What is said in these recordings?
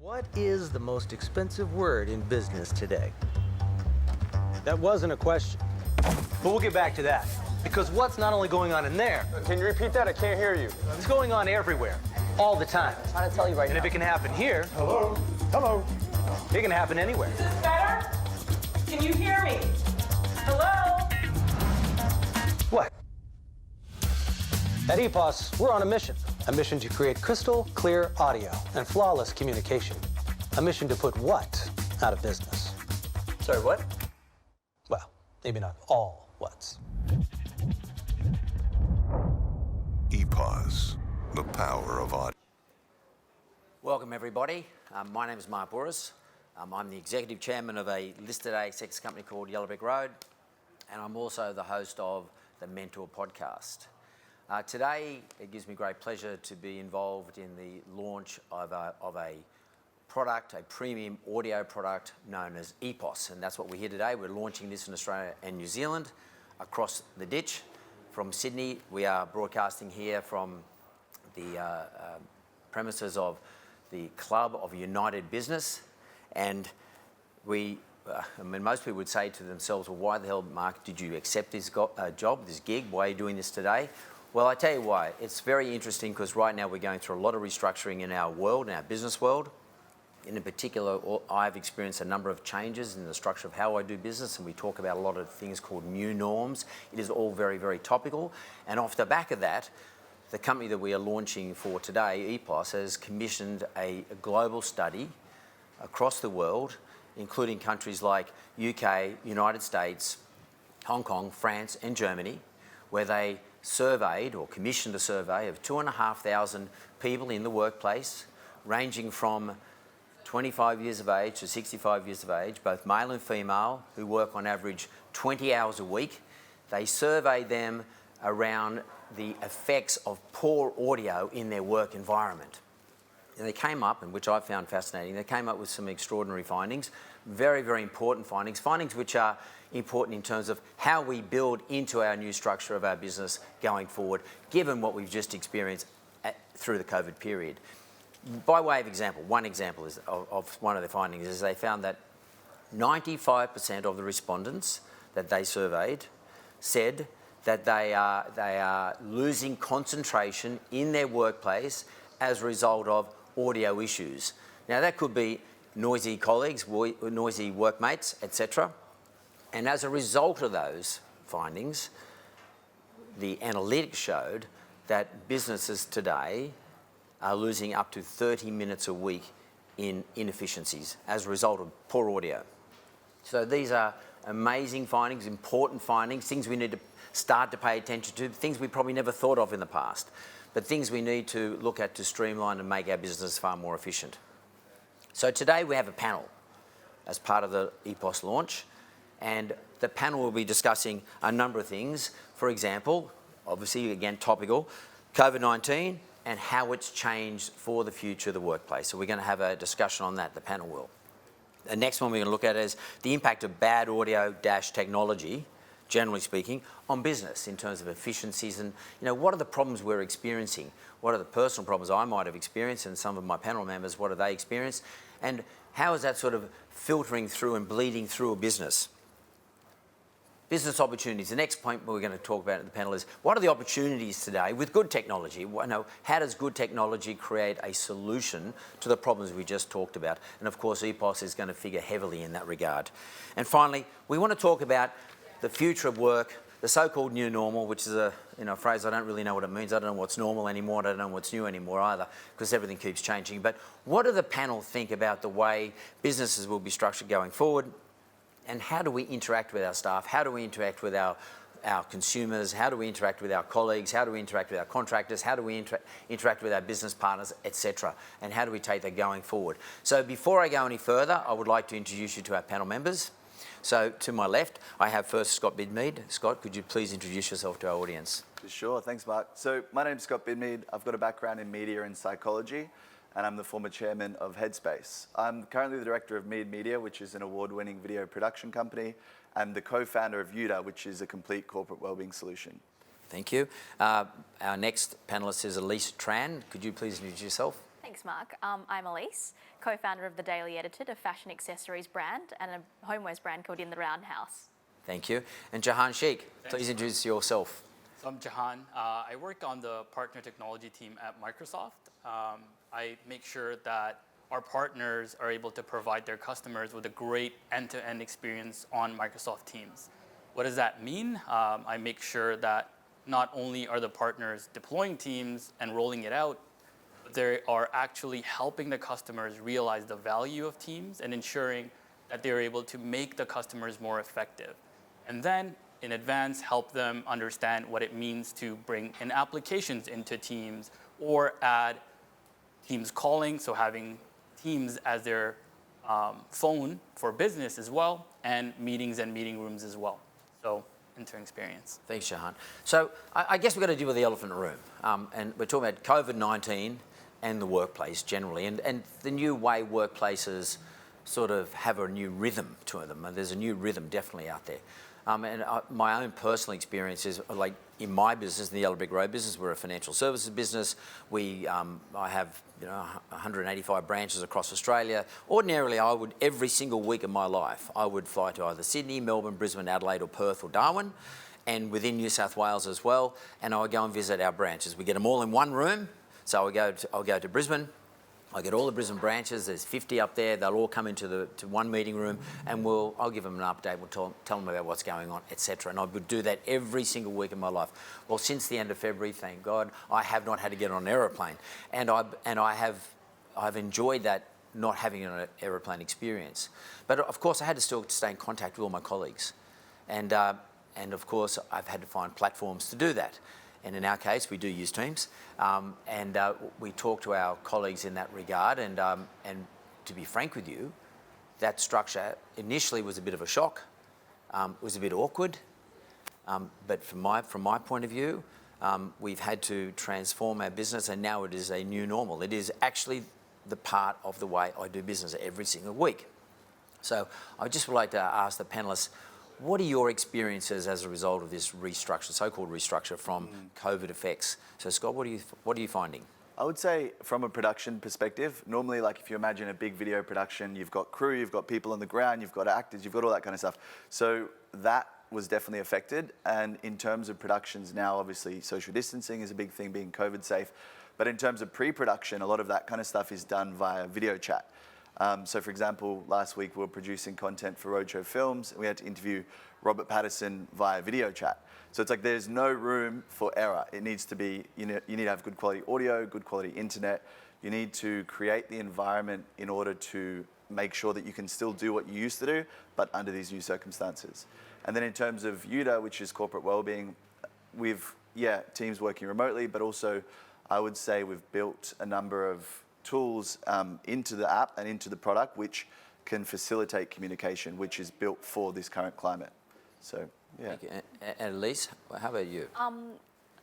What is the most expensive word in business today? That wasn't a question, but we'll get back to that. Because what's not only going on in there, Can you repeat that? I can't hear you. it's going on everywhere, all the time. I'm trying to tell you right And now. if it can happen here, Hello? Hello? it can happen anywhere. Is this better? Can you hear me? Hello? What? At EPOS, we're on a mission to create crystal clear audio and flawless communication. A mission to put what out of business? Sorry, what? Well, maybe not all whats. EPOS, the power of audio. Welcome, everybody. My name is Bouris. I'm the executive chairman of a listed ASX company called Yellow Brick Road, and I'm also the host of the Mentor podcast. Today, it gives me great pleasure to be involved in the launch of a product, a premium audio product known as EPOS, and that's what we're here today. We're launching this in Australia and New Zealand, across the ditch from Sydney. We are broadcasting here from the premises of the Club of United Business, and most people would say to themselves, well, why the hell, Mark, did you accept this job, this gig? Why are you doing this today? Well, I tell you why. It's very interesting because right now we're going through a lot of restructuring in our world, in our business world. In particular, I've experienced a number of changes in the structure of how I do business, and we talk about a lot of things called new norms. It is all very, very topical. And off the back of that, the company that we are launching for today, EPOS, has commissioned a global study across the world, including countries like UK, United States, Hong Kong, France and Germany, where they surveyed or commissioned a survey of 2,500 people in the workplace, ranging from 25 years of age to 65 years of age, both male and female, who work on average 20 hours a week. They surveyed them around the effects of poor audio in their work environment. And they came up, and which I found fascinating, they came up with some extraordinary findings, very, very important findings which are important in terms of how we build into our new structure of our business going forward, given what we've just experienced through the COVID period. By way of example, one example is of one of the findings is they found that 95% of the respondents that they surveyed said that they are losing concentration in their workplace as a result of audio issues. Now that could be noisy colleagues, noisy workmates, etc. And as a result of those findings, the analytics showed that businesses today are losing up to 30 minutes a week in inefficiencies as a result of poor audio. So these are amazing findings, important findings, things we need to start to pay attention to, things we probably never thought of in the past, but things we need to look at to streamline and make our business far more efficient. So today we have a panel as part of the EPOS launch, and the panel will be discussing a number of things. For example, obviously again topical, COVID-19 and how it's changed for the future of the workplace. So we're going to have a discussion on that, the panel will. The next one we're going to look at is the impact of bad audio technology, generally speaking, on business in terms of efficiencies and, what are the problems we're experiencing? What are the personal problems I might have experienced, and some of my panel members, what have they experienced? And how is that sort of filtering through and bleeding through a business? Business opportunities. The next point we're going to talk about in the panel is what are the opportunities today with good technology? How does good technology create a solution to the problems we just talked about? And of course, EPOS is going to figure heavily in that regard. And finally, we want to talk about the future of work, the so-called new normal, which is a phrase I don't really know what it means. I don't know what's normal anymore. I don't know what's new anymore either, because everything keeps changing. But what do the panel think about the way businesses will be structured going forward? And how do we interact with our staff? How do we interact with our consumers? How do we interact with our colleagues? How do we interact with our contractors? How do we interact with our business partners, etc.? And how do we take that going forward? So before I go any further, I would like to introduce you to our panel members. So to my left, I have first Scott Bidmead. Scott, could you please introduce yourself to our audience? Sure, thanks Mark. So my name's Scott Bidmead. I've got a background in media and psychology, and I'm the former chairman of Headspace. I'm currently the director of Mead Media, which is an award-winning video production company, and the co-founder of UTA, which is a complete corporate wellbeing solution. Thank you. Our next panellist is Elise Tran. Could you please introduce yourself? Thanks, Thanks, Mark. I'm Elise, co-founder of The Daily Edited, a fashion accessories brand and a homewares brand called In the Roundhouse. Thank you. And Jahan Sheikh, please introduce yourself. So I'm Jahan. I work on the partner technology team at Microsoft. I make sure that our partners are able to provide their customers with a great end-to-end experience on Microsoft Teams. What does that mean? I make sure that not only are the partners deploying Teams and rolling it out, but they are actually helping the customers realize the value of Teams and ensuring that they're able to make the customers more effective. And then, in advance, help them understand what it means to bring in applications into Teams or add Teams calling, so having Teams as their phone for business as well, and meetings and meeting rooms as well. So, intern experience. Thanks, Jahan. So I guess we've got to deal with the elephant in the room. And we're talking about COVID-19 and the workplace generally, and the new way workplaces sort of have a new rhythm to them. And there's a new rhythm definitely out there. My own personal experience is, like in my business, in the Yellow Brick Road business, we're a financial services business. I have 185 branches across Australia. Ordinarily, I would, every single week of my life, I would fly to either Sydney, Melbourne, Brisbane, Adelaide or Perth or Darwin, and within New South Wales as well, and I would go and visit our branches. We get them all in one room, so I'll go to Brisbane. I get all the Brisbane branches, there's 50 up there, they'll all come into to one meeting room and I'll give them an update, we'll tell them about what's going on, etc. And I would do that every single week of my life. Well, since the end of February, thank God, I have not had to get on an aeroplane. And I've enjoyed that, not having an aeroplane experience. But of course, I had to still stay in contact with all my colleagues. And of course, I've had to find platforms to do that. And in our case, we do use Teams, and we talk to our colleagues in that regard. And to be frank with you, that structure initially was a bit of a shock, was a bit awkward. But from my point of view, we've had to transform our business, and now it is a new normal. It is actually the part of the way I do business every single week. So I just would like to ask the panelists, what are your experiences as a result of this restructure, so-called restructure from COVID effects? So Scott, what are you finding? I would say from a production perspective, normally like if you imagine a big video production, you've got crew, you've got people on the ground, you've got actors, you've got all that kind of stuff. So that was definitely affected. And in terms of productions now, obviously social distancing is a big thing, being COVID safe. But in terms of pre-production, a lot of that kind of stuff is done via video chat. So for example, last week we were producing content for Roadshow Films and we had to interview Robert Pattinson via video chat. So it's like there's no room for error. It needs to be, you need to have good quality audio, good quality internet. You need to create the environment in order to make sure that you can still do what you used to do, but under these new circumstances. And then in terms of UDA, which is corporate wellbeing, teams working remotely, but also I would say we've built a number of tools into the app and into the product which can facilitate communication, which is built for this current climate. So, yeah. Thank you. And Elise, how about you?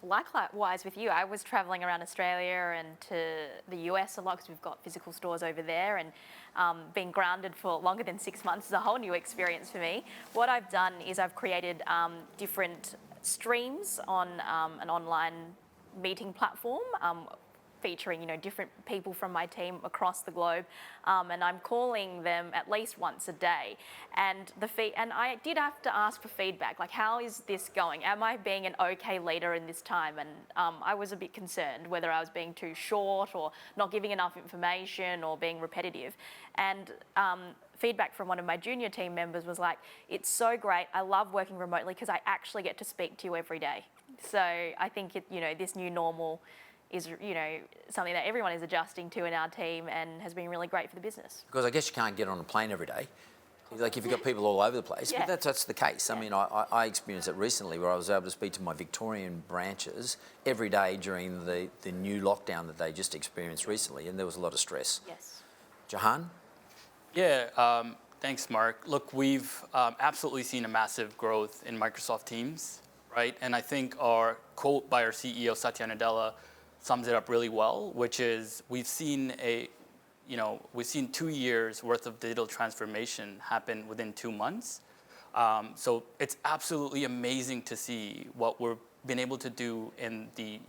Likewise with you, I was travelling around Australia and to the US a lot because we've got physical stores over there, and being grounded for longer than 6 months is a whole new experience for me. What I've done is I've created different streams on an online meeting platform, featuring different people from my team across the globe, and I'm calling them at least once a day. And I did have to ask for feedback, like how is this going? Am I being an okay leader in this time? And I was a bit concerned whether I was being too short or not giving enough information or being repetitive. And feedback from one of my junior team members was like, it's so great, I love working remotely because I actually get to speak to you every day. So I think this new normal is something that everyone is adjusting to in our team and has been really great for the business. Because I guess you can't get on a plane every day. Like if you've got people all over the place, Yeah. but that's the case. Yeah. I mean, I experienced it recently where I was able to speak to my Victorian branches every day during the new lockdown that they just experienced recently, and there was a lot of stress. Yes. Jahan? Yeah, thanks, Mark. Look, we've absolutely seen a massive growth in Microsoft Teams, right? And I think our quote by our CEO, Satya Nadella, sums it up really well, which is we've seen 2 years worth of digital transformation happen within 2 months. So it's absolutely amazing to see what we're been able to do in the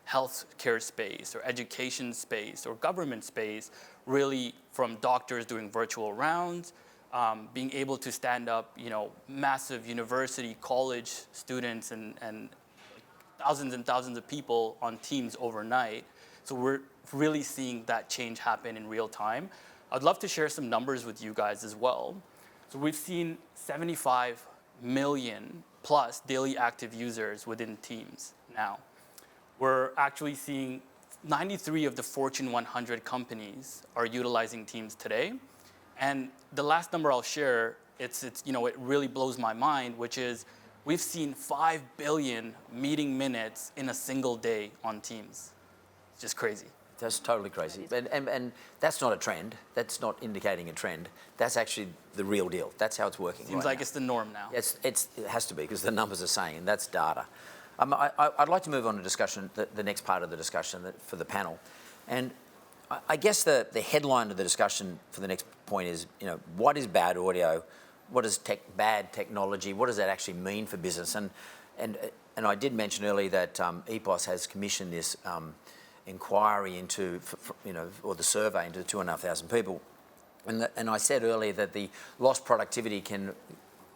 healthcare space or education space or government space, really from doctors doing virtual rounds, being able to stand up massive university, college students and thousands of people on Teams overnight. So we're really seeing that change happen in real time. I'd love to share some numbers with you guys as well. So we've seen 75 million plus daily active users within Teams now. We're actually seeing 93 of the Fortune 100 companies are utilizing Teams today. And the last number I'll share, it really blows my mind, which is we've seen 5 billion meeting minutes in a single day on Teams. It's just crazy. That's totally crazy. And that's not a trend. That's not indicating a trend. That's actually the real deal. That's how it's working. Seems like it's the norm now. It has to be, because the numbers are saying, and that's data. I'd like to move on to discussion, the next part of the discussion for the panel. And I guess the headline of the discussion for the next point is, what is bad audio? What is bad technology? What does that actually mean for business? And I did mention earlier that EPOS has commissioned this inquiry into, or the survey into 2,500 people. And I said earlier that the lost productivity can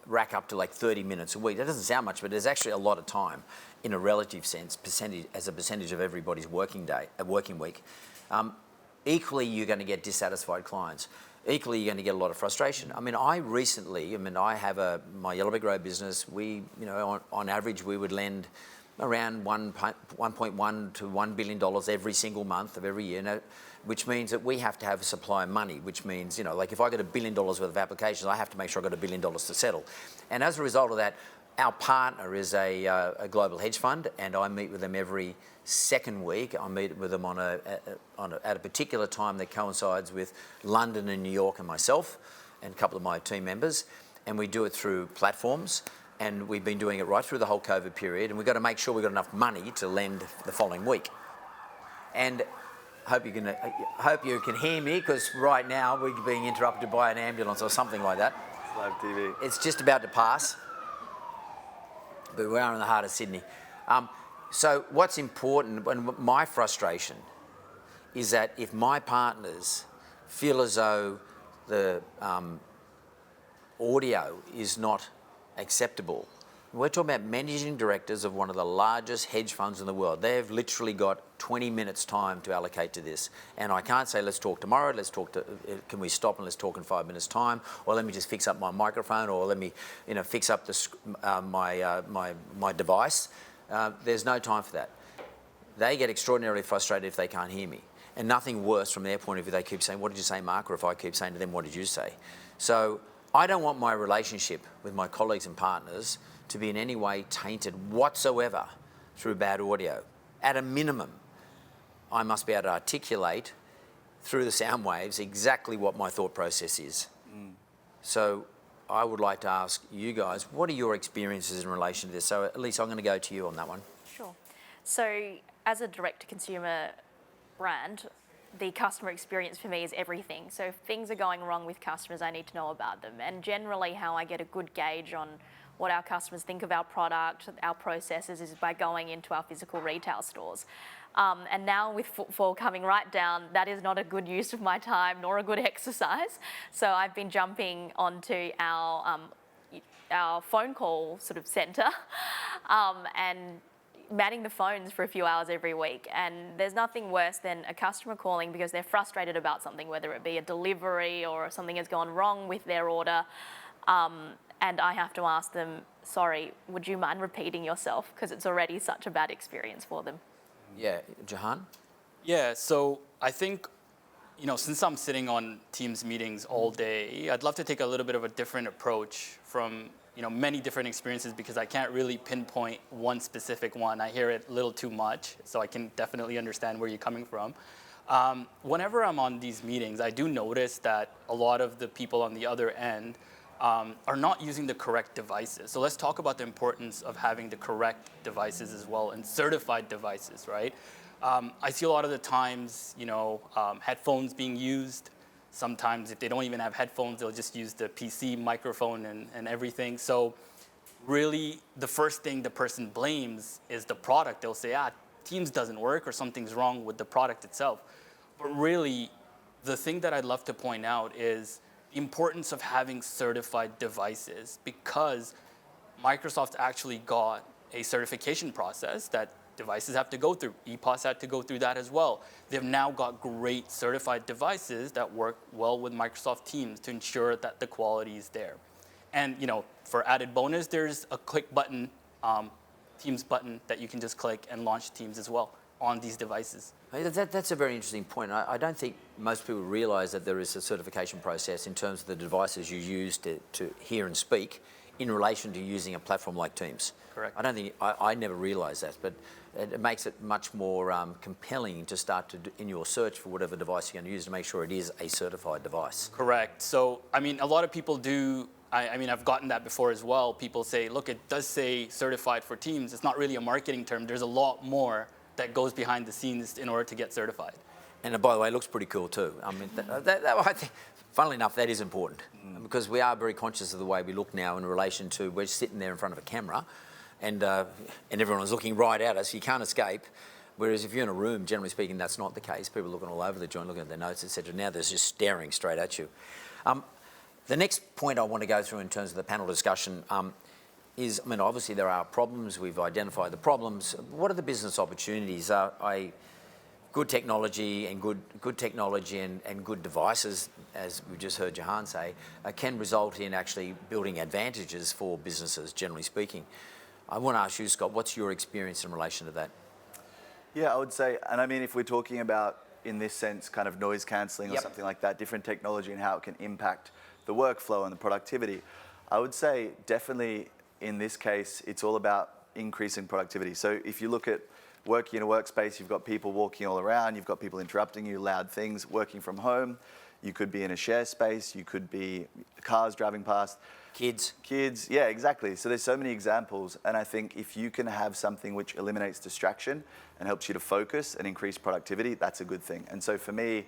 rack up to like 30 minutes a week. That doesn't sound much, but there's actually a lot of time in a relative sense, as a percentage of everybody's working week. Equally, you're going to get dissatisfied clients. Equally, you're going to get a lot of frustration. I have my Yellow Brick Road business. We, on average, we would lend around $1.1 to $1 billion every single month of every year, which means that we have to have a supply of money, which means, like if I got $1 billion worth of applications, I have to make sure I got $1 billion to settle. And as a result of that, our partner is a global hedge fund, and I meet with them every second week. I meet with them at a particular time that coincides with London and New York and myself and a couple of my team members, and we do it through platforms. And we've been doing it right through the whole COVID period, and we've got to make sure we've got enough money to lend the following week. And hope you can hear me, because right now we're being interrupted by an ambulance or something like that. It's live TV. It's just about to pass, but we are in the heart of Sydney. So what's important, and my frustration, is that if my partners feel as though the audio is not acceptable. We're talking about managing directors of one of the largest hedge funds in the world. They've literally got 20 minutes time to allocate to this. And I can't say, let's talk tomorrow, can we stop and let's talk in 5 minutes time, or let me just fix up my microphone, or let me fix up my device. There's no time for that. They get extraordinarily frustrated if they can't hear me. And nothing worse from their point of view, they keep saying, what did you say, Mark? Or if I keep saying to them, what did you say? So I don't want my relationship with my colleagues and partners to be in any way tainted whatsoever through bad audio. At a minimum, I must be able to articulate through the sound waves exactly what my thought process is. So I would like to ask you guys, what are your experiences in relation to this? So at least I'm going to go to you on that one. Sure. So as a direct-to-consumer brand, the customer experience for me is everything. So if things are going wrong with customers, I need to know about them. And generally how I get a good gauge on what our customers think of our product, our processes, is by going into our physical retail stores. And now with footfall coming right down, that is not a good use of my time nor a good exercise. So I've been jumping onto our phone call sort of centre and manning the phones for a few hours every week. And there's nothing worse than a customer calling because they're frustrated about something, whether it be a delivery or something has gone wrong with their order. And I have to ask them, sorry, would you mind repeating yourself? Because it's already such a bad experience for them. Yeah, Jahan? Yeah, so I think, since I'm sitting on Teams meetings all day, I'd love to take a little bit of a different approach from many different experiences, because I can't really pinpoint one specific one. I hear it a little too much, so I can definitely understand where you're coming from. Whenever I'm on these meetings, I do notice that a lot of the people on the other end are not using the correct devices. So let's talk about the importance of having the correct devices as well, and certified devices, right? I see a lot of the times, headphones being used. Sometimes if they don't even have headphones, they'll just use the PC microphone and everything. So really the first thing the person blames is the product. They'll say, Teams doesn't work or something's wrong with the product itself. But really, the thing that I'd love to point out is the importance of having certified devices, because Microsoft actually got a certification process that devices have to go through. EPOS had to go through that as well. They've now got great certified devices that work well with Microsoft Teams to ensure that the quality is there. And for added bonus, there's a click button, Teams button that you can just click and launch Teams as well on these devices. That's a very interesting point. I don't think most people realise that there is a certification process in terms of the devices you use to hear and speak in relation to using a platform like Teams. Correct. I don't think I never realised that, but it makes it much more compelling to start to in your search for whatever device you're going to use to make sure it is a certified device. Correct. So, a lot of people do. I've gotten that before as well. People say, look, it does say certified for Teams. It's not really a marketing term. There's a lot more that goes behind the scenes in order to get certified. And by the way, it looks pretty cool too. I think, funnily enough, that is important because we are very conscious of the way we look now in relation to we're sitting there in front of a camera and everyone's looking right at us. You can't escape. Whereas if you're in a room, generally speaking, that's not the case. People are looking all over the joint, looking at their notes, etc. Now they're just staring straight at you. The next point I want to go through in terms of the panel discussion is, obviously there are problems. We've identified the problems. What are the business opportunities? Good technology and good technology and good devices, as we just heard Jahan say, can result in actually building advantages for businesses, generally speaking. I want to ask you, Scott, what's your experience in relation to that? Yeah, I would say, and if we're talking about, in this sense, kind of noise cancelling or Yep. something like that, different technology and how it can impact the workflow and the productivity, I would say definitely in this case, it's all about increasing productivity. So if you look at working in a workspace, you've got people walking all around, you've got people interrupting you, loud things, working from home, you could be in a share space, you could be cars driving past. Kids, yeah, exactly. So there's so many examples, and I think if you can have something which eliminates distraction and helps you to focus and increase productivity, that's a good thing. And so for me,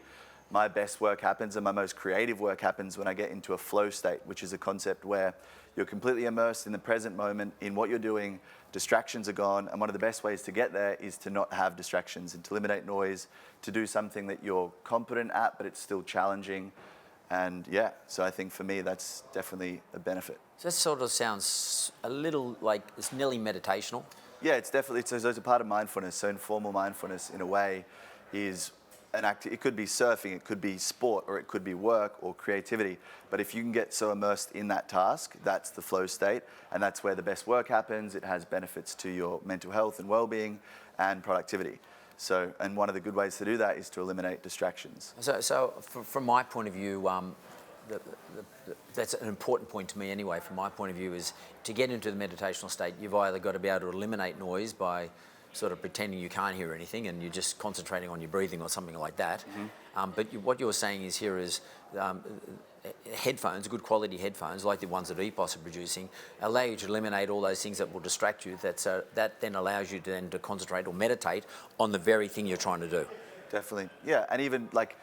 my best work happens and my most creative work happens when I get into a flow state, which is a concept where you're completely immersed in the present moment in what you're doing, distractions are gone, and one of the best ways to get there is to not have distractions and to eliminate noise, to do something that you're competent at, but it's still challenging. And yeah, so I think for me, that's definitely a benefit. so this sort of sounds a little like it's nearly meditational. Yeah, it's definitely, it's a part of mindfulness. So informal mindfulness in a way is an act. It could be surfing, it could be sport, or it could be work or creativity. But if you can get so immersed in that task, that's the flow state, and that's where the best work happens. It has benefits to your mental health and well-being and productivity. So, and one of the good ways to do that is to eliminate distractions. So from my point of view, that's an important point to me anyway. From my point of view, is to get into the meditational state, you've either got to be able to eliminate noise by sort of pretending you can't hear anything and you're just concentrating on your breathing or something like that. Mm-hmm. But what you're saying is here is headphones, good quality headphones, like the ones that EPOS are producing, allow you to eliminate all those things that will distract you. That then allows you to concentrate or meditate on the very thing you're trying to do. Definitely, yeah, and even like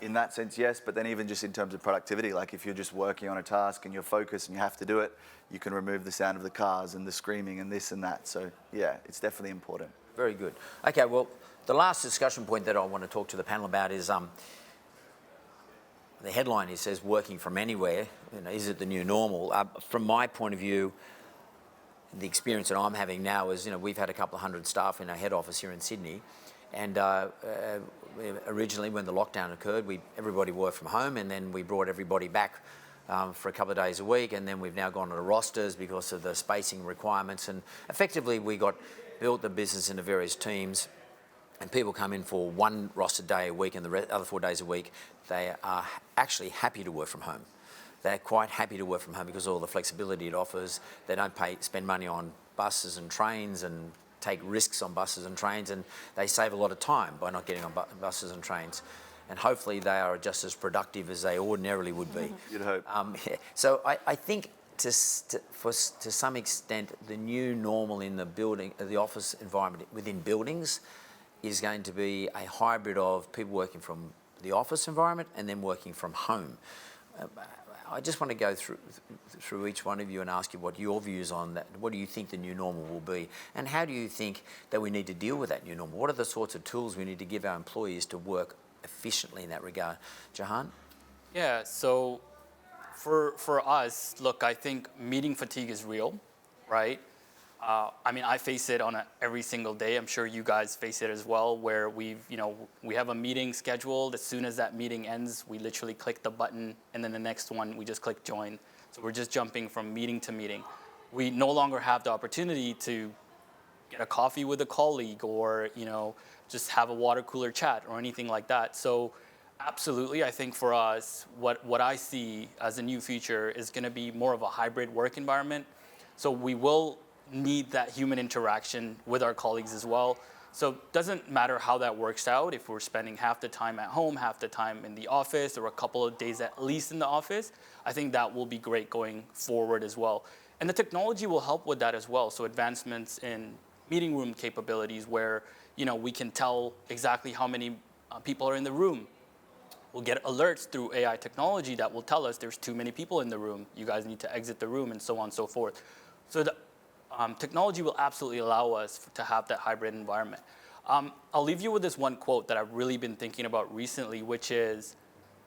in that sense, yes, but then even just in terms of productivity, like if you're just working on a task and you're focused and you have to do it, you can remove the sound of the cars and the screaming and this and that. So yeah, it's definitely important. Very good. Okay, well, the last discussion point that I want to talk to the panel about is the headline. It says working from anywhere. Is it the new normal? From my point of view, the experience that I'm having now is, we've had a couple of hundred staff in our head office here in Sydney, and originally when the lockdown occurred, everybody worked from home, and then we brought everybody back for a couple of days a week, and then we've now gone to the rosters because of the spacing requirements, and effectively we built the business into various teams, and people come in for one roster day a week, and the other 4 days a week they are actually happy to work from home. They're quite happy to work from home because of all the flexibility it offers. They don't spend money on buses and trains and take risks on buses and trains, and they save a lot of time by not getting on buses and trains. And hopefully they are just as productive as they ordinarily would be. You'd hope. So I think to some extent the new normal in the office environment within buildings is going to be a hybrid of people working from the office environment and then working from home. I just want to go through each one of you and ask you what your views on that. What do you think the new normal will be? And how do you think that we need to deal with that new normal? What are the sorts of tools we need to give our employees to work efficiently in that regard? Jahan? Yeah, so for us, look, I think meeting fatigue is real, right? I mean, I face it on every single day. I'm sure you guys face it as well, where we have a meeting scheduled. As soon as that meeting ends, we literally click the button, and then the next one, we just click join. So we're just jumping from meeting to meeting. We no longer have the opportunity to get a coffee with a colleague or, just have a water cooler chat or anything like that. So absolutely, I think for us, what I see as a new future is going to be more of a hybrid work environment. So we will need that human interaction with our colleagues as well. So it doesn't matter how that works out, if we're spending half the time at home, half the time in the office, or a couple of days at least in the office. I think that will be great going forward as well. And the technology will help with that as well. So advancements in meeting room capabilities where we can tell exactly how many people are in the room. We'll get alerts through AI technology that will tell us there's too many people in the room. You guys need to exit the room, and so on and so forth. So the technology will absolutely allow us to have that hybrid environment. I'll leave you with this one quote that I've really been thinking about recently, which is,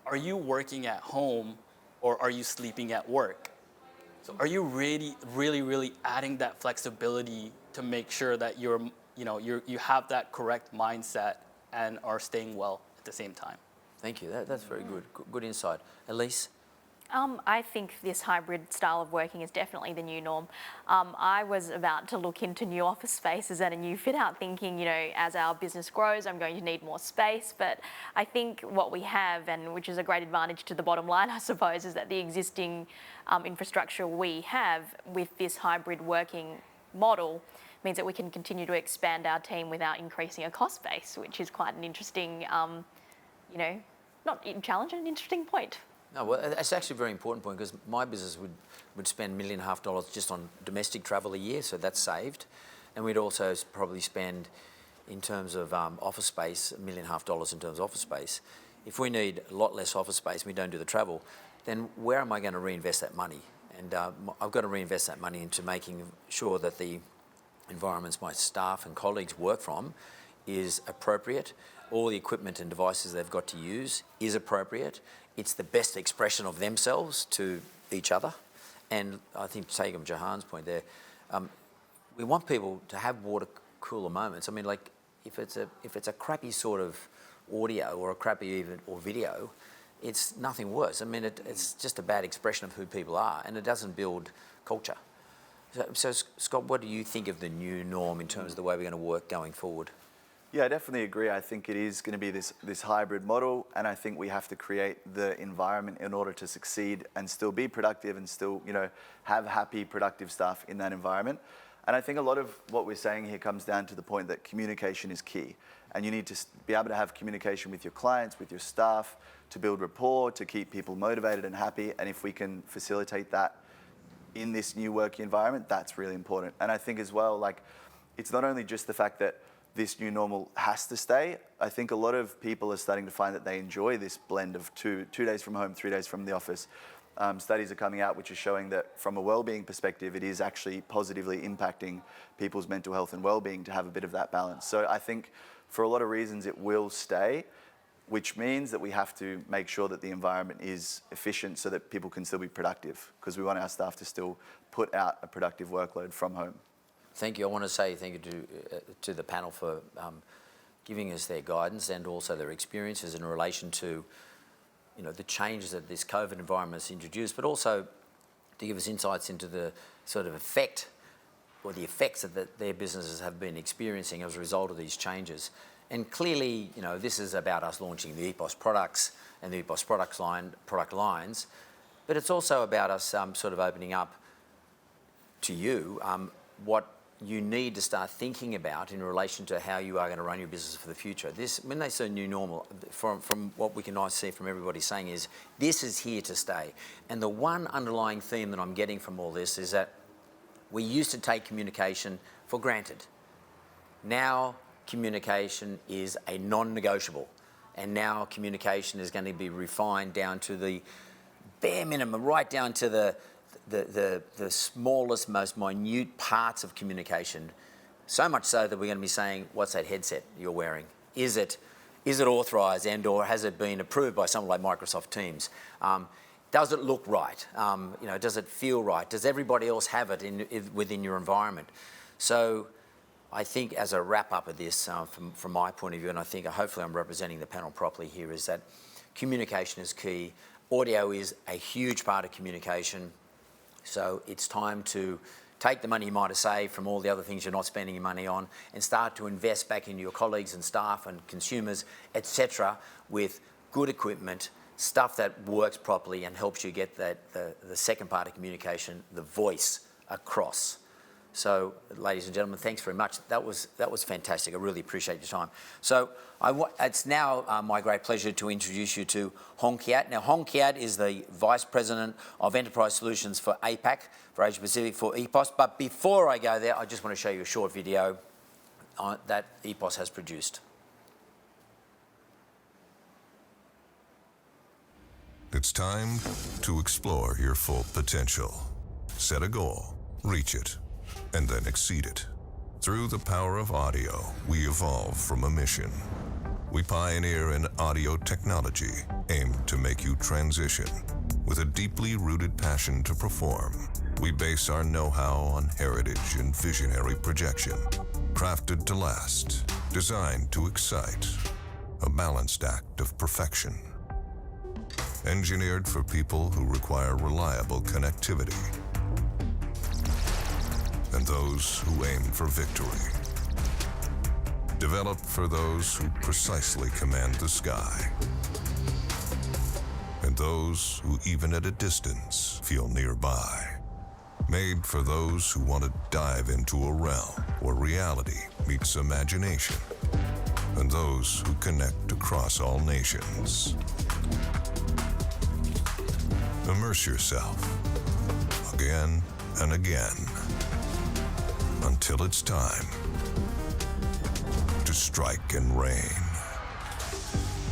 are you working at home or are you sleeping at work? So are you really adding that flexibility to make sure that you have that correct mindset and are staying well at the same time? Thank you. That's very good. Good insight. Elise? I think this hybrid style of working is definitely the new norm. I was about to look into new office spaces and a new fit out thinking, as our business grows, I'm going to need more space. But I think what we have, and which is a great advantage to the bottom line, I suppose, is that the existing infrastructure we have with this hybrid working model means that we can continue to expand our team without increasing a cost base, which is quite an interesting, not challenge, an interesting point. No, well, that's actually a very important point because my business would spend $1.5 million just on domestic travel a year, so that's saved. And we'd also probably spend, in terms of office space, $1.5 million in terms of office space. If we need a lot less office space and we don't do the travel, then where am I going to reinvest that money? And I've got to reinvest that money into making sure that the environments my staff and colleagues work from is appropriate. All the equipment and devices they've got to use is appropriate. It's the best expression of themselves to each other. And I think, taking Jahan's point there, we want people to have water cooler moments. I mean, like, if it's a crappy sort of audio or a crappy or video, it's nothing worse. I mean, it's just a bad expression of who people are, and it doesn't build culture. So Scott, what do you think of the new norm in terms of the way we're going to work going forward? Yeah, I definitely agree. I think it is going to be this hybrid model, and I think we have to create the environment in order to succeed and still be productive and still, have happy, productive staff in that environment. And I think a lot of what we're saying here comes down to the point that communication is key, and you need to be able to have communication with your clients, with your staff, to build rapport, to keep people motivated and happy. And if we can facilitate that in this new working environment, that's really important. And I think as well, it's not only just the fact that this new normal has to stay. I think a lot of people are starting to find that they enjoy this blend of two days from home, 3 days from the office. Studies are coming out which are showing that from a well-being perspective, it is actually positively impacting people's mental health and well-being to have a bit of that balance. So I think for a lot of reasons it will stay, which means that we have to make sure that the environment is efficient so that people can still be productive, because we want our staff to still put out a productive workload from home. Thank you. I want to say thank you to the panel for giving us their guidance and also their experiences in relation to, the changes that this COVID environment has introduced, but also to give us insights into the sort of effect or the effects that their businesses have been experiencing as a result of these changes. And clearly, this is about us launching the EPOS products and the EPOS product lines, but it's also about us sort of opening up to you what you need to start thinking about in relation to how you are going to run your business for the future. When they say new normal, from what we can now see from everybody saying is, this is here to stay. And the one underlying theme that I'm getting from all this is that we used to take communication for granted. Now communication is a non-negotiable. And now communication is going to be refined down to the bare minimum, right down to the smallest, most minute parts of communication. So much so that we're going to be saying, what's that headset you're wearing? Is it authorised and/or has it been approved by someone like Microsoft Teams? Does it look right? Does it feel right? Does everybody else have it within your environment? So I think as a wrap-up of this, from my point of view, and I think hopefully I'm representing the panel properly here, is that communication is key. Audio is a huge part of communication. So it's time to take the money you might have saved from all the other things you're not spending your money on and start to invest back into your colleagues and staff and consumers, etc., with good equipment, stuff that works properly and helps you get the second part of communication, the voice, across. So, ladies and gentlemen, thanks very much. That was fantastic. I really appreciate your time. So, it's now my great pleasure to introduce you to Hong Kiat. Now, Hong Kiat is the Vice President of Enterprise Solutions for APAC, for Asia Pacific, for EPOS. But before I go there, I just want to show you a short video that EPOS has produced. It's time to explore your full potential. Set a goal, reach it, and then exceed it. Through the power of audio, we evolve from a mission. We pioneer in audio technology aimed to make you transition. With a deeply rooted passion to perform, we base our know-how on heritage and visionary projection. Crafted to last, designed to excite, a balanced act of perfection. Engineered for people who require reliable connectivity and those who aim for victory. Developed for those who precisely command the sky and those who, even at a distance, feel nearby. Made for those who want to dive into a realm where reality meets imagination and those who connect across all nations. Immerse yourself again and again until it's time to strike and reign.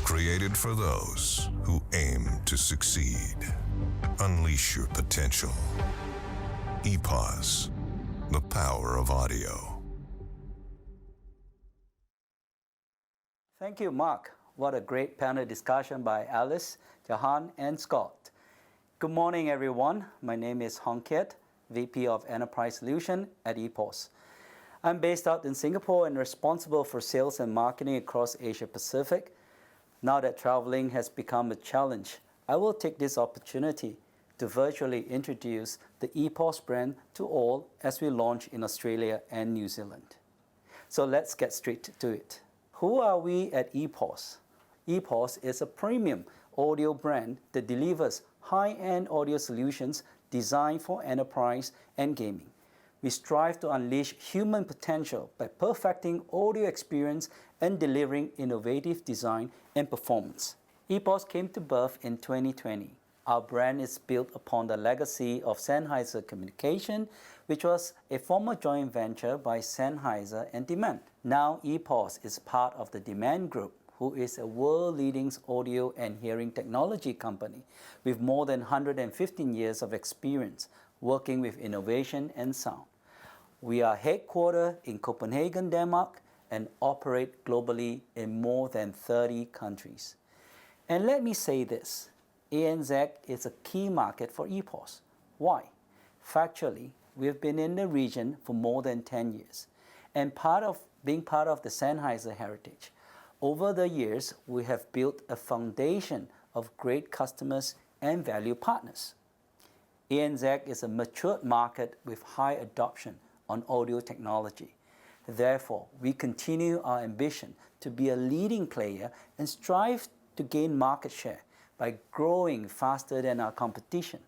Created for those who aim to succeed. Unleash your potential. EPOS, the power of audio. Thank you, Mark. What a great panel discussion by Alice, Jahan, and Scott. Good morning, everyone. My name is Hong Kiat, VP of Enterprise Solution at EPOS. I'm based out in Singapore and responsible for sales and marketing across Asia Pacific. Now that traveling has become a challenge, I will take this opportunity to virtually introduce the EPOS brand to all as we launch in Australia and New Zealand. So let's get straight to it. Who are we at EPOS? EPOS is a premium audio brand that delivers high-end audio solutions designed for enterprise and gaming. We strive to unleash human potential by perfecting audio experience and delivering innovative design and performance. EPOS came to birth in 2020. Our brand is built upon the legacy of Sennheiser Communication, which was a former joint venture by Sennheiser and Demant. Now EPOS is part of the Demant Group, who is a world-leading audio and hearing technology company with more than 115 years of experience working with innovation and sound. We are headquartered in Copenhagen, Denmark, and operate globally in more than 30 countries. And let me say this, ANZ is a key market for EPOS. Why? Factually, we've been in the region for more than 10 years, and being part of the Sennheiser heritage. Over the years, we have built a foundation of great customers and value partners. ANZ is a matured market with high adoption on audio technology. Therefore, we continue our ambition to be a leading player and strive to gain market share by growing faster than our competition.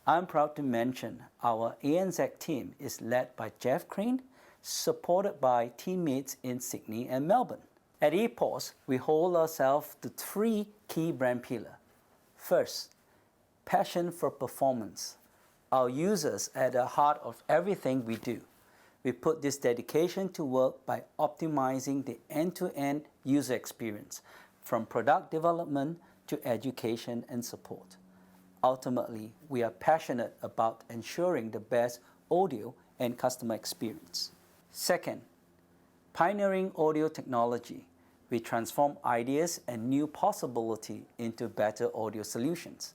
I'm proud to mention our ANZ team is led by Jeff Crane, supported by teammates in Sydney and Melbourne. At EPOS, we hold ourselves to 3 key brand pillars. First, passion for performance. Our users are at the heart of everything we do. We put this dedication to work by optimizing the end-to-end user experience, from product development to education and support. Ultimately, we are passionate about ensuring the best audio and customer experience. Second, pioneering audio technology. We transform ideas and new possibility into better audio solutions.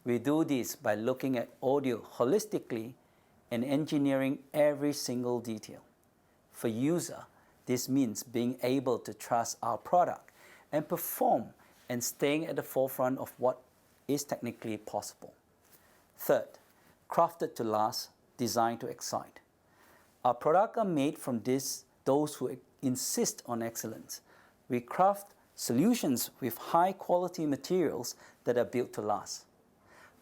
We do this by looking at audio holistically and engineering every single detail. For user, this means being able to trust our product and perform and staying at the forefront of what is technically possible. Third, crafted to last, designed to excite. Our products are made from those who insist on excellence. We craft solutions with high quality materials that are built to last,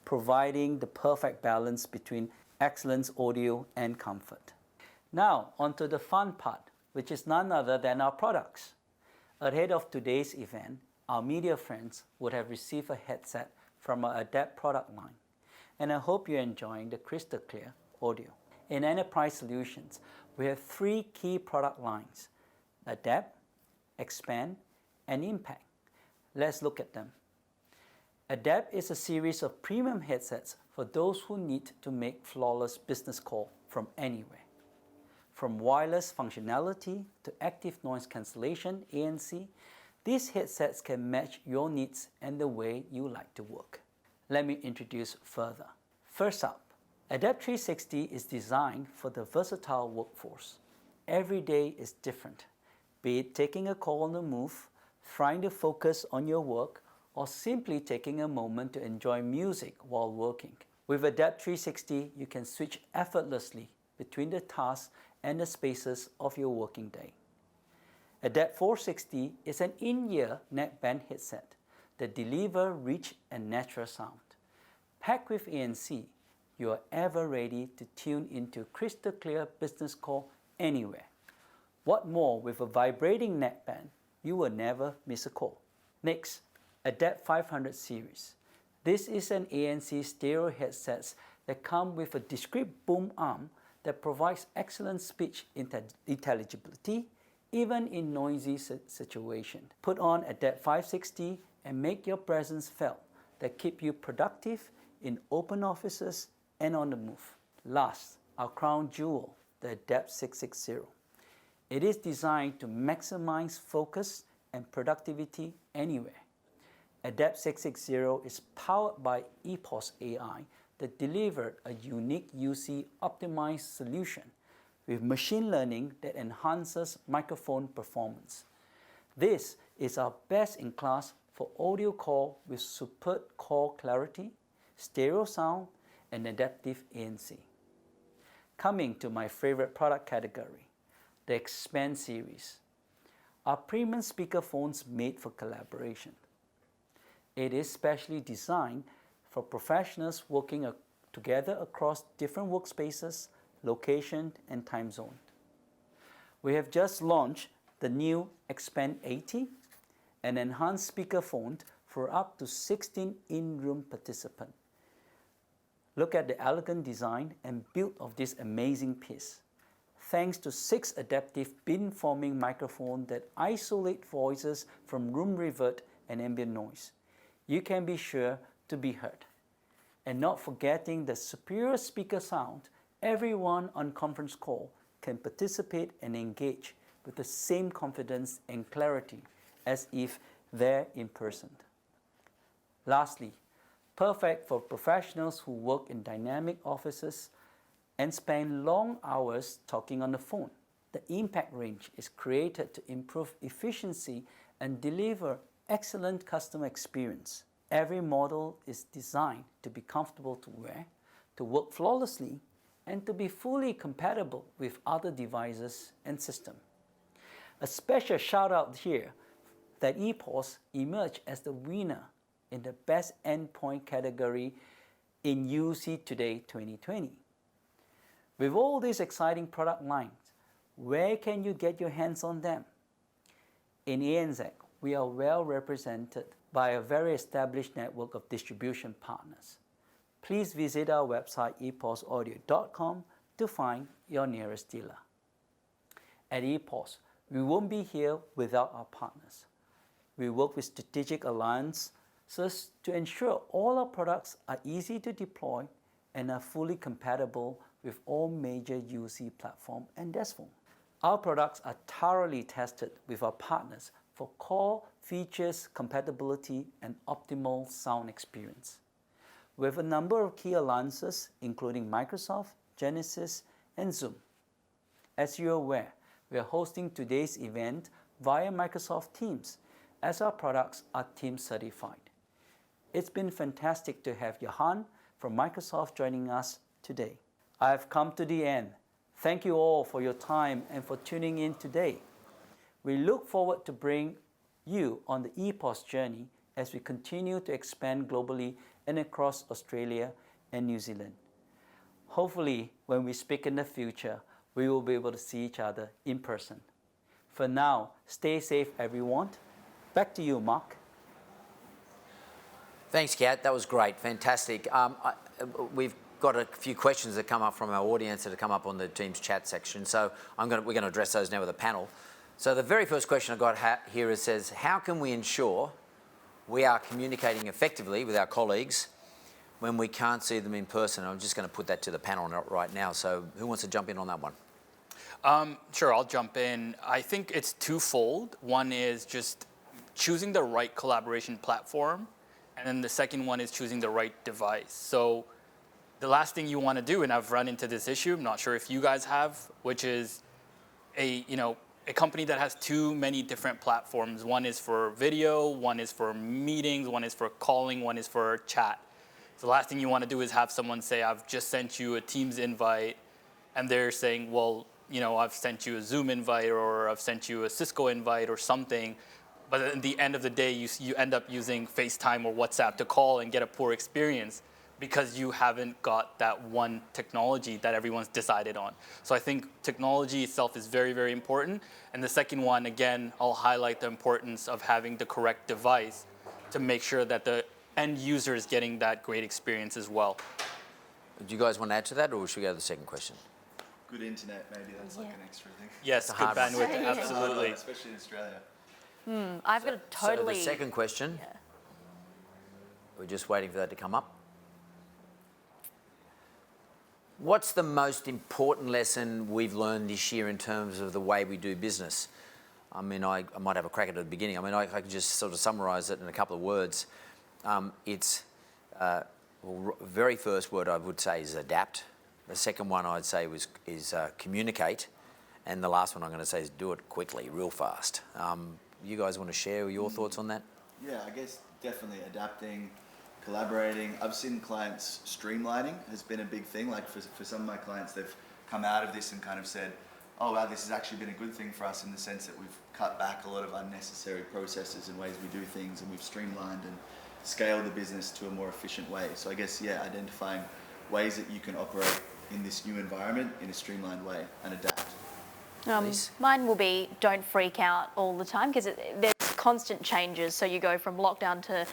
providing the perfect balance between excellence, audio, and comfort. Now, onto the fun part, which is none other than our products. Ahead of today's event, our media friends would have received a headset from our Adapt product line, and I hope you're enjoying the crystal clear audio. In Enterprise Solutions, we have three key product lines: Adapt, Expand, and Impact. Let's look at them. Adapt is a series of premium headsets for those who need to make flawless business call from anywhere. From wireless functionality to active noise cancellation, ANC, these headsets can match your needs and the way you like to work. Let me introduce further. First up, Adapt 360 is designed for the versatile workforce. Every day is different, be it taking a call on the move, trying to focus on your work, or simply taking a moment to enjoy music while working. With Adapt 360, you can switch effortlessly between the tasks and the spaces of your working day. Adapt 460 is an in-ear neckband headset that delivers rich and natural sound. Packed with ANC, you are ever ready to tune into crystal clear business call anywhere. What more, with a vibrating neckband, you will never miss a call. Next, Adapt 500 series. This is an ANC stereo headset that comes with a discrete boom arm that provides excellent speech intelligibility even in noisy situations. Put on Adapt 560 and make your presence felt that keep you productive in open offices and on the move. Last, our crown jewel, the Adapt 660. It is designed to maximize focus and productivity anywhere. Adapt 660 is powered by EPOS AI that delivered a unique UC optimized solution with machine learning that enhances microphone performance. This is our best in class for audio call with superb call clarity, stereo sound, and adaptive ANC. Coming to my favorite product category, the Expand series. Our premium speakerphones made for collaboration. It is specially designed for professionals working together across different workspaces, location, and time zone. We have just launched the new Expand 80, an enhanced speakerphone for up to 16 in-room participants. Look at the elegant design and build of this amazing piece. Thanks to 6 adaptive beamforming microphones that isolate voices from room revert and ambient noise, you can be sure to be heard. And not forgetting the superior speaker sound, everyone on conference call can participate and engage with the same confidence and clarity as if they're in person. Lastly, perfect for professionals who work in dynamic offices and spend long hours talking on the phone. The Impact range is created to improve efficiency and deliver excellent customer experience. Every model is designed to be comfortable to wear, to work flawlessly, and to be fully compatible with other devices and systems. A special shout out here that EPOS emerged as the winner in the Best Endpoint category in UC Today 2020. With all these exciting product lines, where can you get your hands on them? In ANZ, we are well represented by a very established network of distribution partners. Please visit our website eposaudio.com to find your nearest dealer. At EPOS, we won't be here without our partners. We work with strategic alliances so as to ensure all our products are easy to deploy and are fully compatible with all major UC platforms and desk phone. Our products are thoroughly tested with our partners for core features, compatibility, and optimal sound experience. We have a number of key alliances, including Microsoft, Genesys, and Zoom. As you're aware, we are hosting today's event via Microsoft Teams, as our products are Teams certified. It's been fantastic to have Johan from Microsoft joining us today. I have come to the end. Thank you all for your time and for tuning in today. We look forward to bring you on the EPOS journey as we continue to expand globally and across Australia and New Zealand. Hopefully, when we speak in the future, we will be able to see each other in person. For now, stay safe, everyone. Back to you, Mark. Thanks, Kat. That was great. Fantastic. We've got a few questions that come up from our audience that have come up on the Teams chat section. So we're going to address those now with the panel. So the very first question I got here says, how can we ensure we are communicating effectively with our colleagues when we can't see them in person? I'm just going to put that to the panel right now. So who wants to jump in on that one? Sure, I'll jump in. I think it's twofold. One is just choosing the right collaboration platform, and then the second one is choosing the right device. So the last thing you want to do, and I've run into this issue, I'm not sure if you guys have, which is a company that has too many different platforms. One is for video, one is for meetings, one is for calling, one is for chat. So the last thing you want to do is have someone say, I've just sent you a Teams invite, and they're saying, well, I've sent you a Zoom invite, or I've sent you a Cisco invite or something. But at the end of the day, you end up using FaceTime or WhatsApp to call and get a poor experience because you haven't got that one technology that everyone's decided on. So I think technology itself is very, very important. And the second one, again, I'll highlight the importance of having the correct device to make sure that the end user is getting that great experience as well. Do you guys want to add to that, or should we go to the second question? Good internet, maybe that's like an extra thing. Yes, good bandwidth, absolutely. Especially in Australia. I've got a totally... So the second question, we're just waiting for that to come up. What's the most important lesson we've learned this year in terms of the way we do business? I mean, I might have a crack at it at the beginning. I mean, I could just sort of summarise it in a couple of words. Very first word I would say is adapt. The second one I'd say is communicate. And the last one I'm going to say is do it quickly, real fast. You guys want to share your thoughts on that? Yeah, I guess definitely adapting, collaborating. I've seen clients streamlining has been a big thing. Like for some of my clients, they've come out of this and kind of said, oh wow, this has actually been a good thing for us in the sense that we've cut back a lot of unnecessary processes and ways we do things, and we've streamlined and scaled the business to a more efficient way. So I guess, yeah, identifying ways that you can operate in this new environment in a streamlined way and adapt. Mine will be don't freak out all the time, because there's constant changes. So you go from lockdown to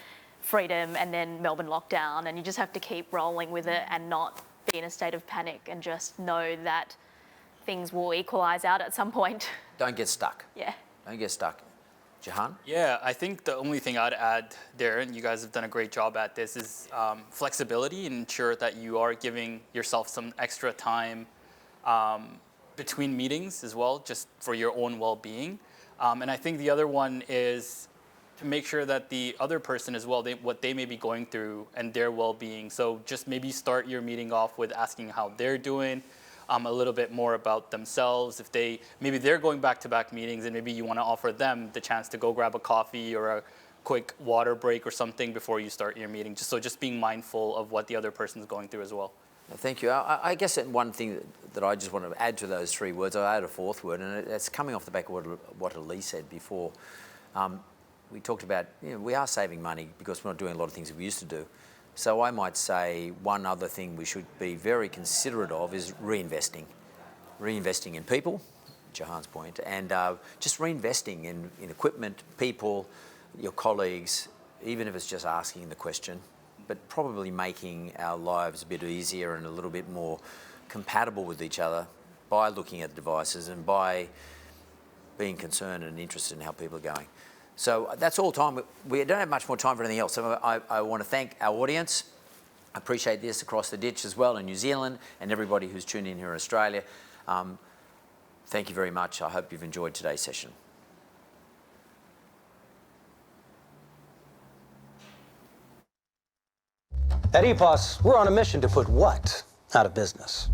freedom and then Melbourne lockdown, and you just have to keep rolling with it and not be in a state of panic, and just know that things will equalise out at some point. Don't get stuck. Yeah. Don't get stuck. Jahan? Yeah, I think the only thing I'd add there, and you guys have done a great job at this, is flexibility, and ensure that you are giving yourself some extra time between meetings as well, just for your own well-being. And I think the other one is to make sure that the other person as well, what they may be going through and their well-being. So just maybe start your meeting off with asking how they're doing, a little bit more about themselves. If maybe they're going back-to-back meetings, and maybe you want to offer them the chance to go grab a coffee or a quick water break or something before you start your meeting. Just being mindful of what the other person's going through as well. Thank you. I guess that one thing that I just want to add to those three words, I add a fourth word, and it's coming off the back of what Elise said before. We talked about, we are saving money because we're not doing a lot of things that we used to do. So I might say one other thing we should be very considerate of is reinvesting. Reinvesting in people, Jahan's point, and just reinvesting in equipment, people, your colleagues, even if it's just asking the question, but probably making our lives a bit easier and a little bit more compatible with each other by looking at devices and by being concerned and interested in how people are going. So that's all time. We don't have much more time for anything else. So I want to thank our audience. I appreciate this across the ditch as well in New Zealand and everybody who's tuned in here in Australia. Thank you very much. I hope you've enjoyed today's session. At EPOS, we're on a mission to put what out of business?